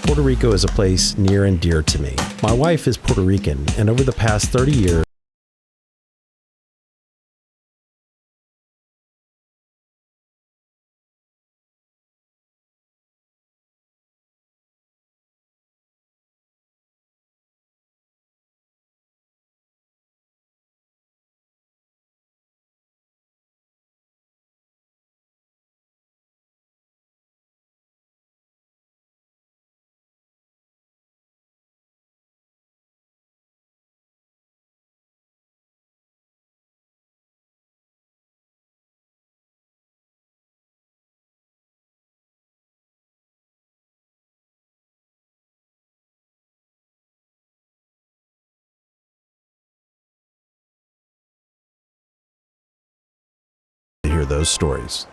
Puerto Rico is a place near and dear to me. My wife is Puerto Rican, and over the past 30 years, to hear those stories.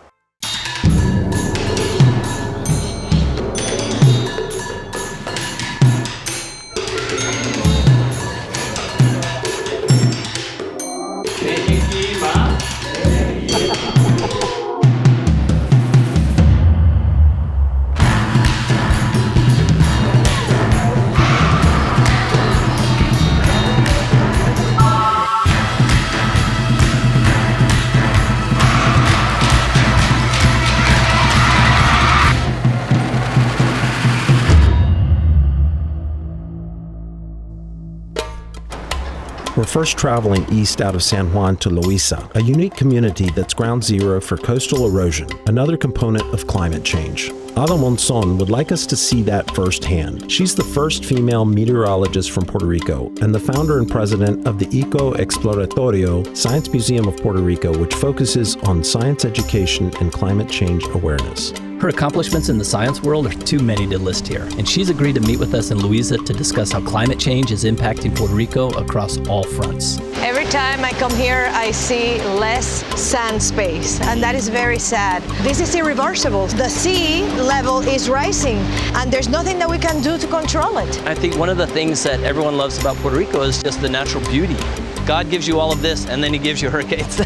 We're first traveling east out of San Juan to Loíza, a unique community that's ground zero for coastal erosion, another component of climate change. Ada Monzon would like us to see that firsthand. She's the first female meteorologist from Puerto Rico and the founder and president of the Eco Exploratorio Science Museum of Puerto Rico, which focuses on science education and climate change awareness. Her accomplishments in the science world are too many to list here, and she's agreed to meet with us in Loíza to discuss how climate change is impacting Puerto Rico across all fronts. Every time I come here, I see less sand space, and that is very sad. This is irreversible. The sea level is rising, and there's nothing that we can do to control it. I think one of the things that everyone loves about Puerto Rico is just the natural beauty. God gives you all of this, and then he gives you hurricanes.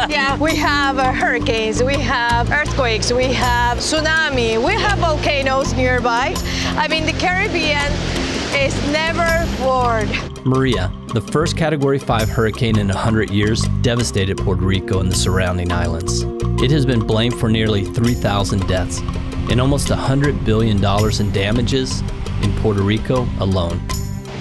Yeah, we have hurricanes, we have earthquakes, we have tsunami, we have volcanoes nearby. I mean, the Caribbean is never bored. Maria, the first Category 5 hurricane in 100 years, devastated Puerto Rico and the surrounding islands. It has been blamed for nearly 3,000 deaths and almost $100 billion in damages in Puerto Rico alone.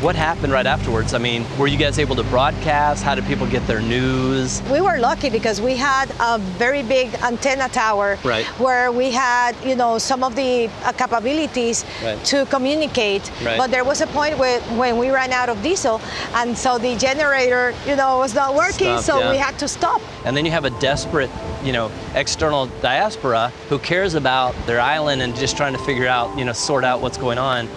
What happened right afterwards? I mean, were you guys able to broadcast? How did people get their news? We were lucky because we had a very big antenna tower, Right. where we had, some of the capabilities Right. to communicate. Right. But there was a point when we ran out of diesel, and so the generator, was not working, Stopped, so yeah. we had to stop. And then you have a desperate, external diaspora who cares about their island and just trying to figure out, sort out what's going on.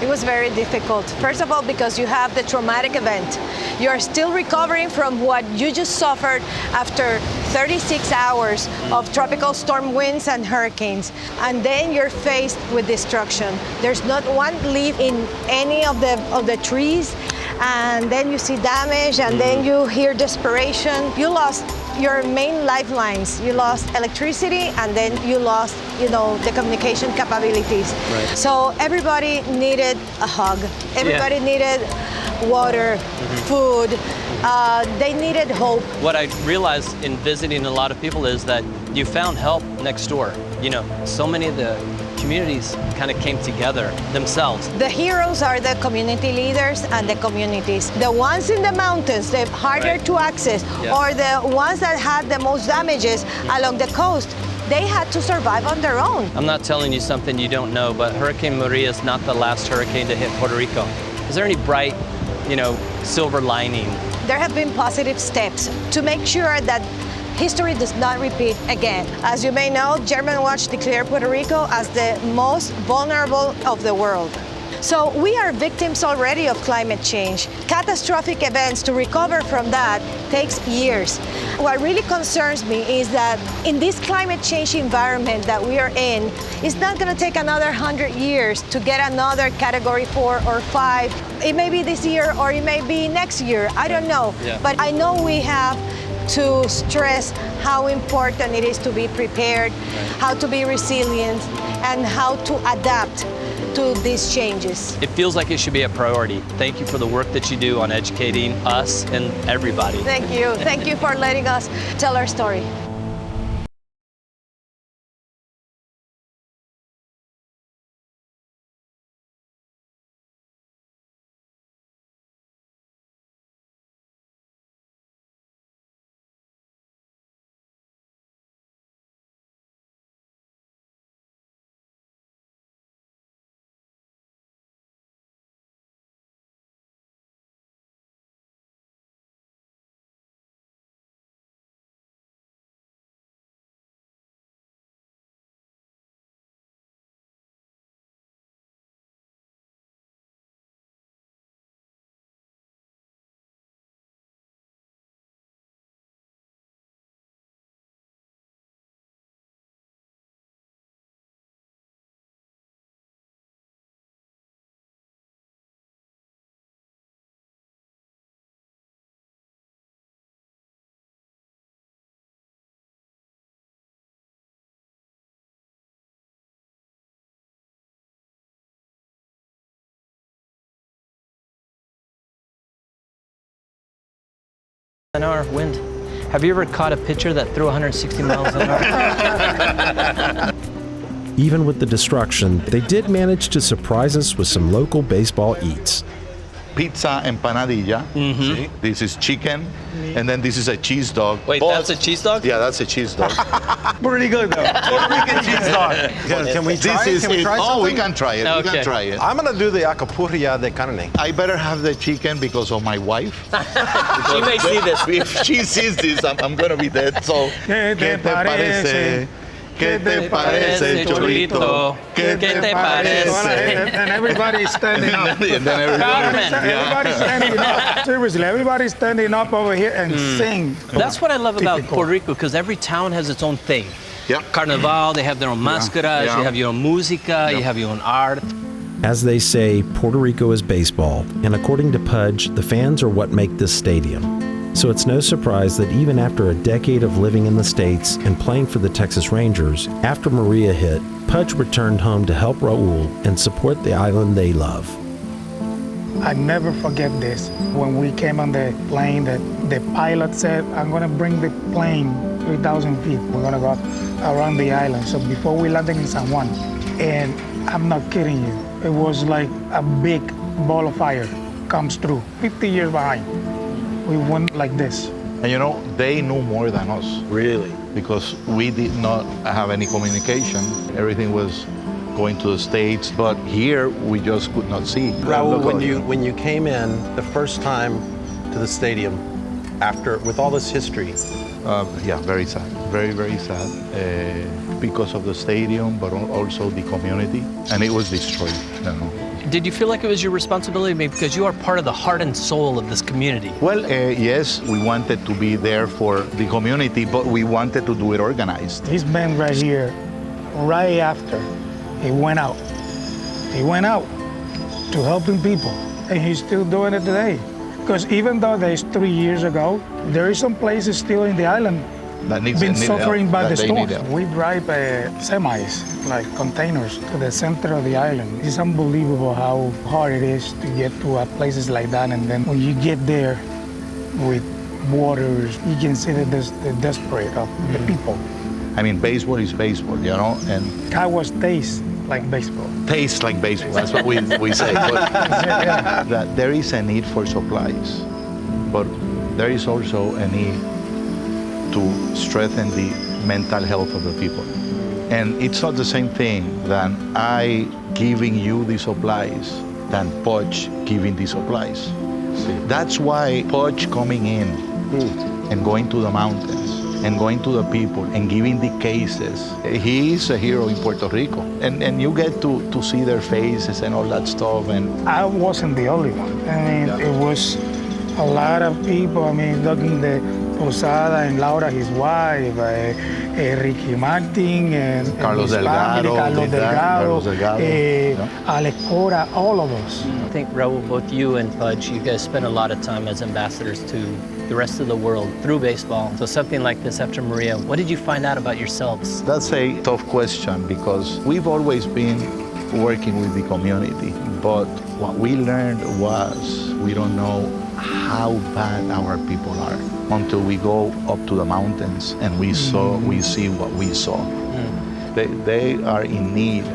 It was very difficult. First of all, because you have the traumatic event. You are still recovering from what you just suffered after 36 hours of tropical storm winds and hurricanes. And then you're faced with destruction. There's not one leaf in any of the trees. And then you see damage, and then you hear desperation. You lost your main lifelines. You lost electricity, and then you lost, the communication capabilities. Right. So everybody needed a hug. Everybody needed water, food. They needed hope. What I realized in visiting a lot of people is that you found help next door. So many of the communities kind of came together themselves. The heroes are the community leaders and the communities. The ones in the mountains, the harder Right. to access, Yeah. or the ones that had the most damages along the coast, they had to survive on their own. I'm not telling you something you don't know, but Hurricane Maria is not the last hurricane to hit Puerto Rico. Is there any bright, silver lining? There have been positive steps to make sure that history does not repeat again. As you may know, German Watch declared Puerto Rico as the most vulnerable of the world. So we are victims already of climate change. Catastrophic events, to recover from that takes years. What really concerns me is that in this climate change environment that we are in, it's not going to take another 100 years to get another Category 4 or 5. It may be this year or it may be next year. I don't know. Yeah. But I know we have to stress how important it is to be prepared, how to be resilient, and how to adapt to these changes. It feels like it should be a priority. Thank you for the work that you do on educating us and everybody. Thank you. Thank you for letting us tell our story. An hour wind. Have you ever caught a pitcher that threw 160 miles an hour? Even with the destruction, they did manage to surprise us with some local baseball eats. Pizza empanadilla. See? This is chicken, and then this is a cheese dog. Wait, that's a cheese dog? Yeah, that's a cheese dog. Pretty good though. Puerto Rican cheese dog. Can we try it? Can we try Oh, something? we can try it. We Okay. can try it. I'm gonna do the acapurria de carne. I better have the chicken because of my wife. She may see this. If she sees this, I'm gonna be dead. So, ¿Qué te parece? ¿Qué te parece, Cholito? ¿Qué te parece? And everybody's standing up. And then everybody, Everybody's standing up. Seriously, everybody's standing up over here and sing. That's what I love about Typical. Puerto Rico, because every town has its own thing. Yeah. Carnival, they have their own mascaras, Yeah. you have your own música, you have your own art. As they say, Puerto Rico is baseball, and according to Pudge, the fans are what make this stadium. So it's no surprise that even after a decade of living in the States and playing for the Texas Rangers, after Maria hit, Pudge returned home to help Raul and support the island they love. I never forget this. When we came on the plane, the pilot said, I'm gonna bring the plane 3,000 feet. We're gonna go around the island. So before we landed in San Juan, and I'm not kidding you, it was like a big ball of fire comes through, 50 years behind. We went like this. And you know, they knew more than us. Really? Because we did not have any communication. Everything was going to the States, but here we just could not see. Raul, Look, when you came in the first time to the stadium, after with all this history, yeah, very sad, very, very sad, because of the stadium, but also the community, and it was destroyed. You know. Did you feel like it was your responsibility because you are part of the heart and soul of this community? Well, yes, we wanted to be there for the community, but we wanted to do it organized. This man right here, right after he went out. He went out to helping people, and he's still doing it today. Because even though there's 3 years ago, there is some places still in the island That needs been need suffering help, by that the they need storm. help. We drive semis, like containers, to the center of the island. It's unbelievable how hard it is to get to places like that. And then when you get there with waters, you can see the desperate of the people. I mean, baseball is baseball, you know, and How was taste like baseball? tastes like baseball. That's what we say. But that there is a need for supplies, but there is also a need to strengthen the mental health of the people. And it's not the same thing than I giving you the supplies than Pudge giving the supplies. That's why Pudge coming in and going to the mountains and going to the people and giving the cases. He is a hero in Puerto Rico. And you get to see their faces and all that stuff. And I wasn't the only one. I mean, it was a lot of people. I mean, talking the Posada and Laura, his wife, Ricky Martin, and Carlos his family, Delgado, Carlos Delgado, Alex Cora, all of us. I think, Raul, both you and Pudge, you guys spend a lot of time as ambassadors to the rest of the world through baseball. So something like this after Maria, what did you find out about yourselves? that's a tough question because we've always been working with the community. But what we learned was we don't know how bad our people are until we go up to the mountains and we see what we saw. They are in need.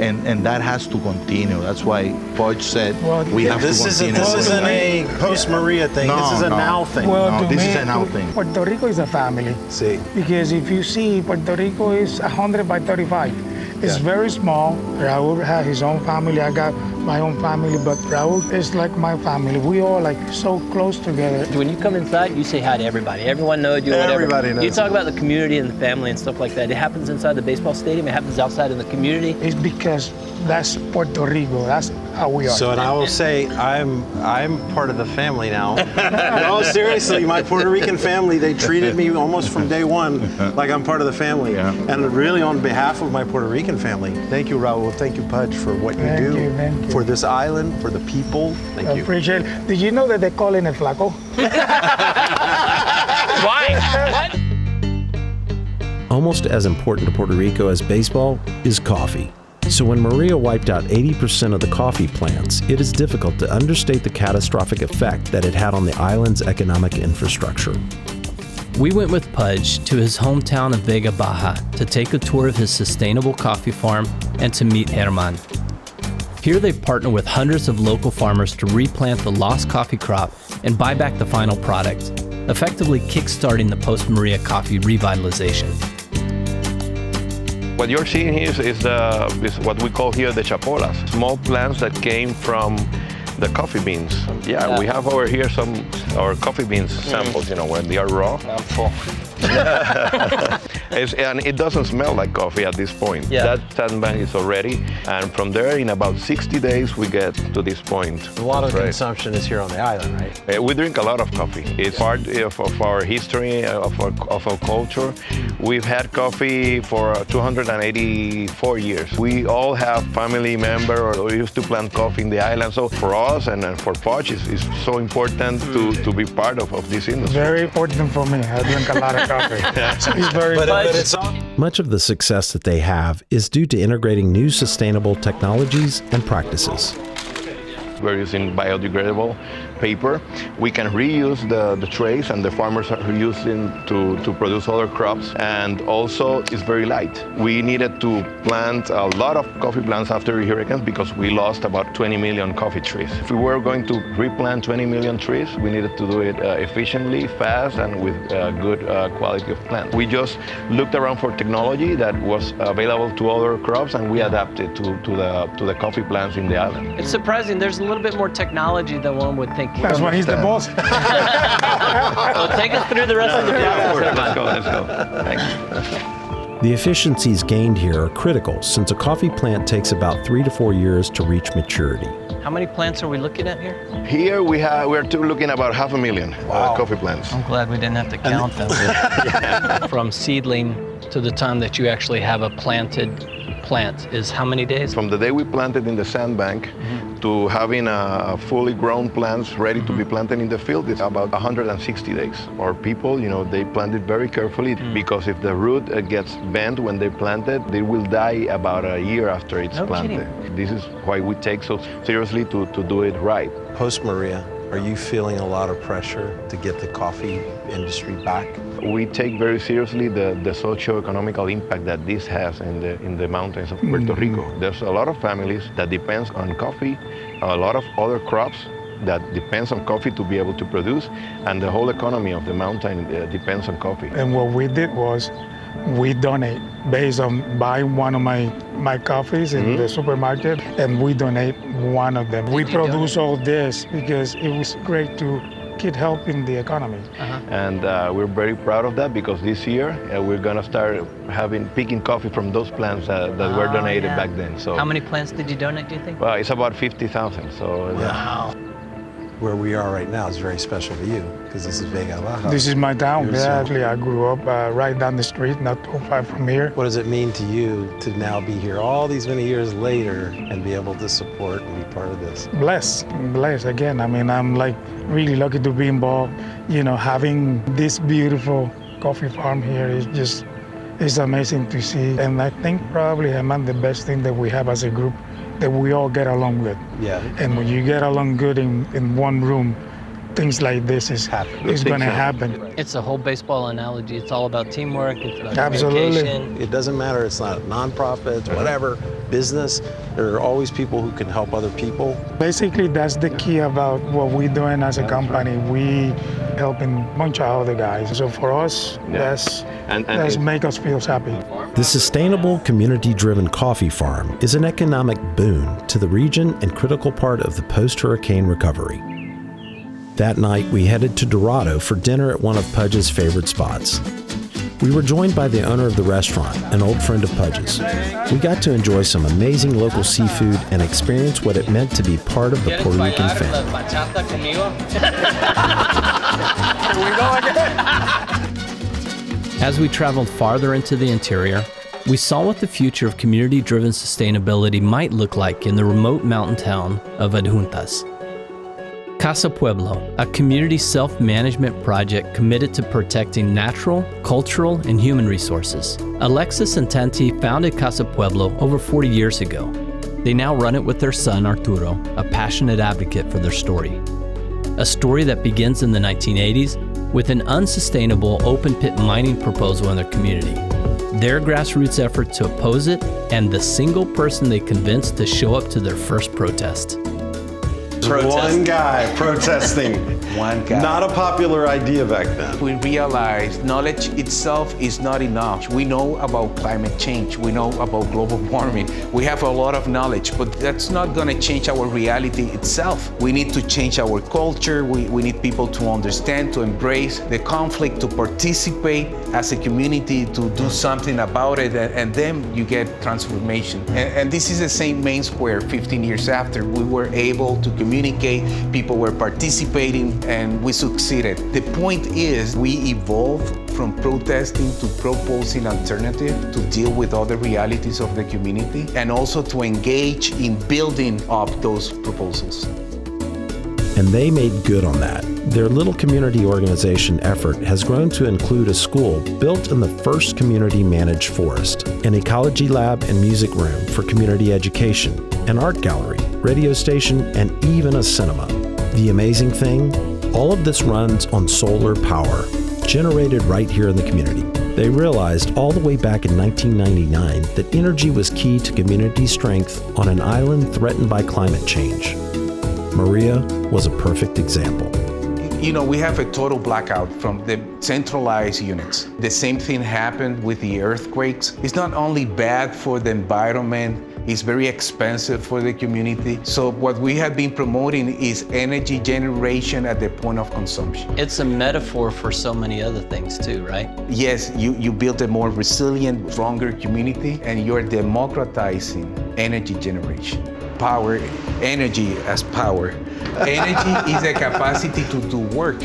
And that has to continue. That's why Pudge said we have to continue. This isn't a post-Maria thing. This is a now thing. Well, this is a now thing. Puerto Rico is a family. See. Because if you see, Puerto Rico is 100 by 35. It's very small. Raul has his own family. I got my own family, but Raul is like my family. We all like so close together. When you come inside, you say hi to everybody. Everyone knows you, whatever. Everybody knows You talk about the community and the family and stuff like that. It happens inside the baseball stadium. It happens outside in the community. It's because that's Puerto Rico. That's how we are. So, and I will say, I'm part of the family now. No, seriously, my Puerto Rican family, they treated me almost from day one like I'm part of the family. Yeah. And really, on behalf of my Puerto Rican family, thank you, Raul. Thank you, Pudge, for what you do Thank you. for this island, for the people. Thank I you. appreciate it. Did you know that they call him El Flaco? Why? What? Almost as important to Puerto Rico as baseball is coffee. So when Maria wiped out 80% of the coffee plants, it is difficult to understate the catastrophic effect that it had on the island's economic infrastructure. We went with Pudge to his hometown of Vega Baja to take a tour of his sustainable coffee farm and to meet Herman. Here they partner with hundreds of local farmers to replant the lost coffee crop and buy back the final product, effectively kickstarting the post-Maria coffee revitalization. What you're seeing here is what we call here the chapolas, small plants that came from the coffee beans. Yeah, we have over here our coffee beans samples, when they are raw. I'm full. And it doesn't smell like coffee at this point. Yeah. That sandbank is already, and from there, in about 60 days, we get to this point. A lot of consumption is here on the island, right? We drink a lot of coffee. It's part of our history, of our culture. We've had coffee for 284 years. We all have family members who used to plant coffee in the island. So for us and for Pudge, it's so important to be part of this industry. Very important for me. I drink a lot of coffee. So it's very Much of the success that they have is due to integrating new sustainable technologies and practices. We're using biodegradable paper. We can reuse the trays, and the farmers are using to produce other crops. And also, it's very light. We needed to plant a lot of coffee plants after hurricanes because we lost about 20 million coffee trees. If we were going to replant 20 million trees, we needed to do it efficiently, fast, and with good quality of plant. We just looked around for technology that was available to other crops, and we adapted to the coffee plants in the island. It's surprising. There's a little bit more technology than one would think. That's why he's the boss. Well, take us through the rest of the process. Let's go. Thanks. The efficiencies gained here are critical since a coffee plant takes about 3 to 4 years to reach maturity. How many plants are we looking at here? Here we're looking about 500,000 coffee plants. I'm glad we didn't have to count them. From seedling to the time that you actually have a planted plant is how many days? From the day we planted in the sandbank to having a fully grown plants ready to be planted in the field is about 160 days. Our people, they plant it very carefully because if the root gets bent when they plant it, they will die about a year after it's planted. Kidding. This is why we take so seriously to do it right. Post-Maria, are you feeling a lot of pressure to get the coffee industry back? We take very seriously the socio-economical impact that this has in the mountains of Puerto Rico. There's a lot of families that depends on coffee, a lot of other crops that depends on coffee to be able to produce, and the whole economy of the mountain depends on coffee. And what we did was we donate based on buying one of my coffees in the supermarket, and we donate one of them. We produce all this because it was great to keep helping the economy. And we're very proud of that because this year we're gonna start picking coffee from those plants that were donated back then. So how many plants did you donate, do you think? Well, it's about 50,000. So wow. Where we are right now is very special to you because this is Vega Baja. This is my town. Yours, Actually, I grew up right down the street, not too far from here. What does it mean to you to now be here all these many years later and be able to support and be part of this? Blessed again. I mean, I'm like really lucky to be involved. Having this beautiful coffee farm here is just, it's amazing to see. And I think probably, Herman, the best thing that we have as a group that we all get along good. Yeah. And when you get along good in one room, things like this is going to happen. It's a whole baseball analogy. It's all about teamwork. It's about Absolutely. communication. It doesn't matter. It's not nonprofit, whatever, business. There are always people who can help other people. Basically, that's the key about what we're doing as a company. We helping a bunch of other guys. So for us, that's make us feel happy. The sustainable, community-driven coffee farm is an economic boon to the region and critical part of the post-hurricane recovery. That night, we headed to Dorado for dinner at one of Pudge's favorite spots. We were joined by the owner of the restaurant, an old friend of Pudge's. We got to enjoy some amazing local seafood and experience what it meant to be part of the Puerto Rican family. As we traveled farther into the interior, we saw what the future of community-driven sustainability might look like in the remote mountain town of Adjuntas. Casa Pueblo, a community self-management project committed to protecting natural, cultural, and human resources. Alexis and Tanti founded Casa Pueblo over 40 years ago. They now run it with their son, Arturo, a passionate advocate for their story. A story that begins in the 1980s with an unsustainable open-pit mining proposal in their community. Their grassroots effort to oppose it, and the single person they convinced to show up to their first protest. One guy protesting. One guy. Not a popular idea back then. We realized knowledge itself is not enough. We know about climate change. We know about global warming. We have a lot of knowledge, but that's not going to change our reality itself. We need to change our culture. We need people to understand, to embrace the conflict, to participate as a community, to do something about it, and then you get transformation. And this is the same main square 15 years after. We were able to communicate, people were participating, and we succeeded. The point is, we evolved from protesting to proposing alternative to deal with other realities of the community, and also to engage in building up those proposals. And they made good on that. Their little community organization effort has grown to include a school built in the first community-managed forest, an ecology lab and music room for community education, an art gallery, radio station, and even a cinema. The amazing thing? All of this runs on solar power, generated right here in the community. They realized all the way back in 1999 that energy was key to community strength on an island threatened by climate change. Maria was a perfect example. You know, we have a total blackout from the centralized units. The same thing happened with the earthquakes. It's not only bad for the environment, it's very expensive for the community. So what we have been promoting is energy generation at the point of consumption. It's a metaphor for so many other things too, right? Yes, you build a more resilient, stronger community, and you're democratizing energy generation. Power, energy as power. Energy is a capacity to do work.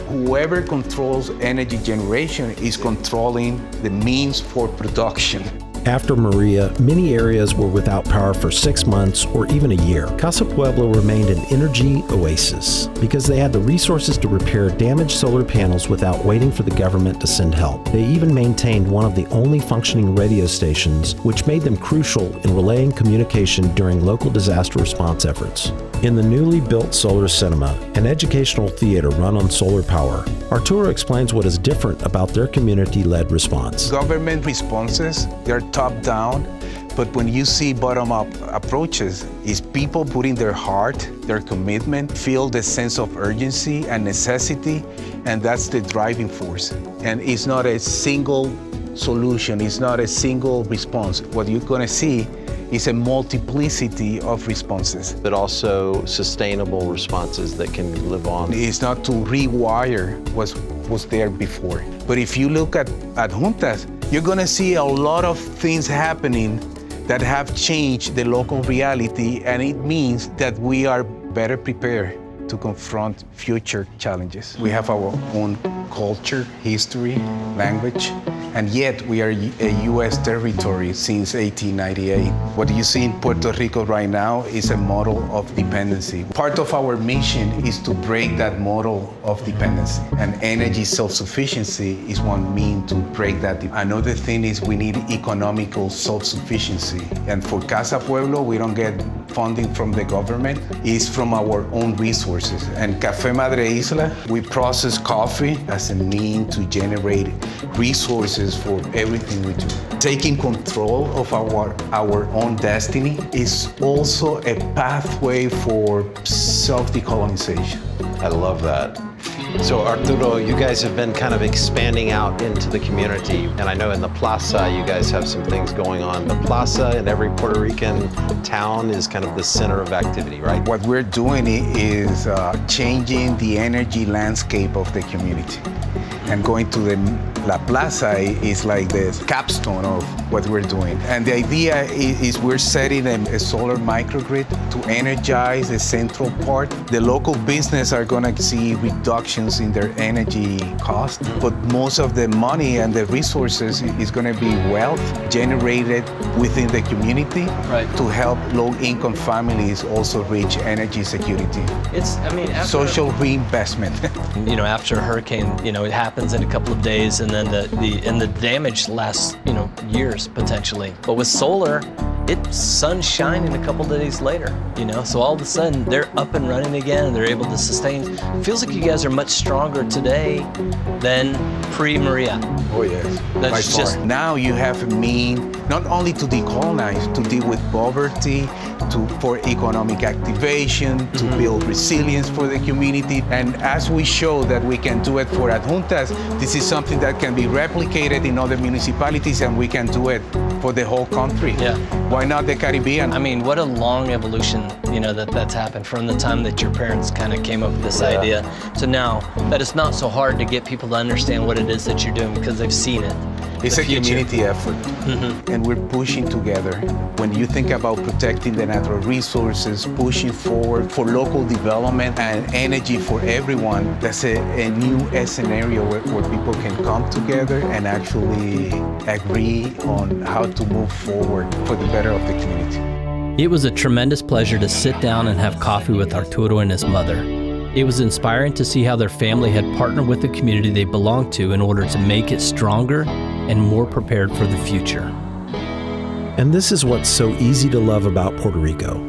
Whoever controls energy generation is controlling the means for production. After Maria, many areas were without power for 6 months or even a year. Casa Pueblo remained an energy oasis because they had the resources to repair damaged solar panels without waiting for the government to send help. They even maintained one of the only functioning radio stations, which made them crucial in relaying communication during local disaster response efforts. In the newly built solar cinema, an educational theater run on solar power, Arturo explains what is different about their community-led response. Government responses, they're top-down, but when you see bottom-up approaches, it's people putting their heart, their commitment, feel the sense of urgency and necessity, and that's the driving force. And it's not a single solution, it's not a single response. What you're gonna see is a multiplicity of responses. But also sustainable responses that can live on. It's not to rewire what was there before. But if you look at Juntas, you're gonna see a lot of things happening that have changed the local reality, and it means that we are better prepared to confront future challenges. We have our own culture, history, language, and yet we are a U.S. territory since 1898. What you see in Puerto Rico right now is a model of dependency. Part of our mission is to break that model of dependency, and energy self-sufficiency is one means to break that. Another thing is we need economical self-sufficiency, and for Casa Pueblo, we don't get funding from the government, it's from our own resources. And Café Madre Isla, we process coffee as a means to generate resources for everything we do. Taking control of our own destiny is also a pathway for self-decolonization. I love that. So Arturo, you guys have been kind of expanding out into the community, and I know in the plaza you guys have some things going on. The plaza in every Puerto Rican town is kind of the center of activity, right? What we're doing is changing the energy landscape of the community. And going to the La Plaza is like the capstone of what we're doing. And the idea is we're setting a solar microgrid to energize the central part. The local business are gonna see reductions in their energy cost, but most of the money and the resources is gonna be wealth generated within the community to help low-income families also reach energy security. After Social reinvestment. After a hurricane, it happens in a couple of days, and then the damage lasts, years potentially. But with solar, it's sun shining a couple of days later, So all of a sudden they're up and running again, and they're able to sustain. It feels like you guys are much stronger today than pre-Maria. Oh yes, That's by far. Now you have a mean not only to decolonize, to deal with poverty, for economic activation, to build resilience for the community. And as we show that we can do it for Adjuntas, this is something that can be replicated in other municipalities, and we can do it for the whole country. Yeah. Why not the Caribbean? What a long evolution, that's happened from the time that your parents kind of came up with this idea to now that it's not so hard to get people to understand what it is that you're doing because they've seen it. It's a community effort, and we're pushing together. When you think about protecting the natural resources, pushing forward for local development and energy for everyone, that's a new scenario where people can come together and actually agree on how to move forward for the better of the community. It was a tremendous pleasure to sit down and have coffee with Arturo and his mother. It was inspiring to see how their family had partnered with the community they belonged to in order to make it stronger and more prepared for the future. And this is what's so easy to love about Puerto Rico.